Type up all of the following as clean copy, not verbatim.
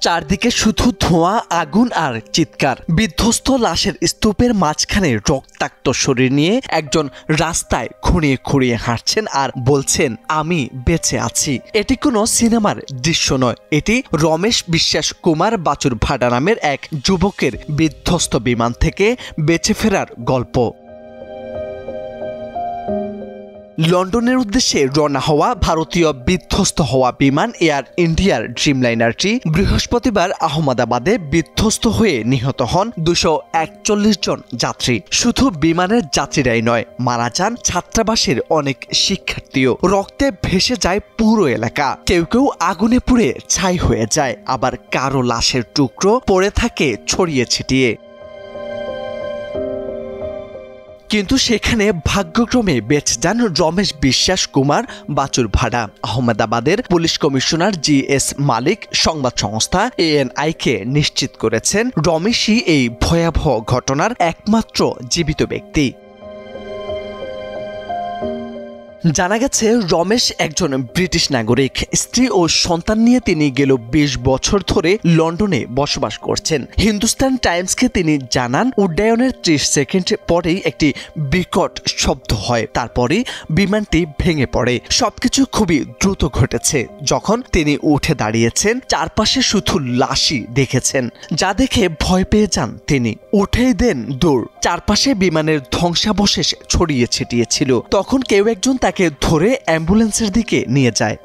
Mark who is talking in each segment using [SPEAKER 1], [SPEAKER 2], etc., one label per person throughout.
[SPEAKER 1] চারদিকে শুধু ধোঁয়া, আগুন আর চিৎকার। বিধ্বস্ত লাশের স্তূপের মাঝখানে রক্তাক্ত শরীর নিয়ে একজন রাস্তায় খুঁড়িয়ে খুঁড়িয়ে হাঁটছেন আর বলছেন, আমি বেঁচে আছি। এটি কোনো সিনেমার দৃশ্য নয়, এটি রমেশ বিশ্বাস কুমার বাচুর ভাডা নামের এক যুবকের বিধ্বস্ত বিমান থেকে বেঁচে ফেরার গল্প। লন্ডনের উদ্দেশ্যে রওনা হওয়া ভারতীয় বিধ্বস্ত হওয়া বিমান এয়ার ইন্ডিয়ার ড্রিমলাইনারটি বৃহস্পতিবার আহমেদাবাদে বিধ্বস্ত হয়ে নিহত হন 241 জন যাত্রী। শুধু বিমানের যাত্রীরাই নয়, মারা যান ছাত্রাবাসের অনেক শিক্ষার্থীও। রক্তে ভেসে যায় পুরো এলাকা। কেউ কেউ আগুনে পুড়ে ছাই হয়ে যায়, আবার কারো লাশের টুকরো পড়ে থাকে ছড়িয়ে ছিটিয়ে। কিন্তু সেখানে ভাগ্যক্রমে বেঁচে যান রমেশ বিশ্বাস কুমার বাচুর ভাডা। আহমেদাবাদের পুলিশ কমিশনার GS মালিক সংবাদ সংস্থা ANI-কে নিশ্চিত করেছেন, রমেশই এই ভয়াবহ ঘটনার একমাত্র জীবিত ব্যক্তি। জানা গেছে, রমেশ একজন ব্রিটিশ নাগরিক। স্ত্রী ও সন্তান নিয়ে তিনি গেল 20 বছর ধরে লন্ডনে বসবাস করছেন। হিন্দুস্তান টাইমসকে তিনি জানান, উড্ডয়নের 30 সেকেন্ড পরেই একটি বিকট শব্দ হয়, তারপরে বিমানটি ভেঙে পড়ে। সবকিছু খুবই দ্রুত ঘটেছে। যখন তিনি উঠে দাঁড়িয়েছেন, চারপাশে শুধু লাশই দেখেছেন, যা দেখে ভয় পেয়ে যান তিনি। উঠেই দেন দৌড়। চারপাশে বিমানের ধ্বংসাবশেষ ছড়িয়ে ছিটিয়েছিল। তখন কেউ একজন তাকে ধরে অ্যাম্বুলেন্সের দিকে নিয়ে যায়।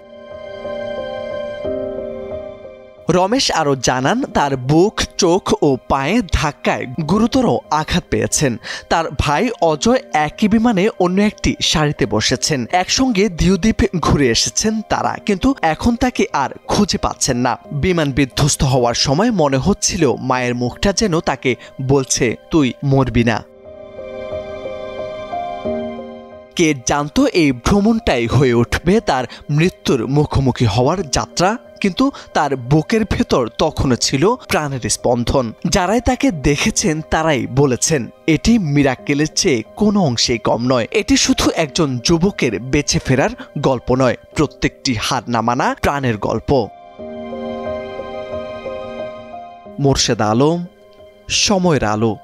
[SPEAKER 1] রমেশ আরও জানান, তার বুক, চোখ ও পায়ে ধাক্কায় গুরুতর আঘাত পেয়েছেন। তার ভাই অজয় একই বিমানে অন্য একটি সারিতে বসেছেন। একসঙ্গে দ্বীপ ঘুরে এসেছেন তারা, কিন্তু এখন তাকে আর খুঁজে পাচ্ছেন না। বিমান বিধ্বস্ত হওয়ার সময় মনে হচ্ছিল মায়ের মুখটা যেন তাকে বলছে, তুই মরবি না। কে জানতো এই ভ্রমণটাই হয়ে উঠবে তার মৃত্যুর মুখোমুখি হওয়ার যাত্রা। কিন্তু তার বুকের ভেতর তখনও ছিল প্রাণের স্পন্দন। যারাই তাকে দেখেছেন তারাই বলেছেন, এটি মিরাক্কেলের চেয়ে কোনো অংশেই কম নয়। এটি শুধু একজন যুবকের বেঁচে ফেরার গল্প নয়, প্রত্যেকটি হার না মানা প্রাণের গল্প। মোর্শেদ আলম, সময়ের আলো।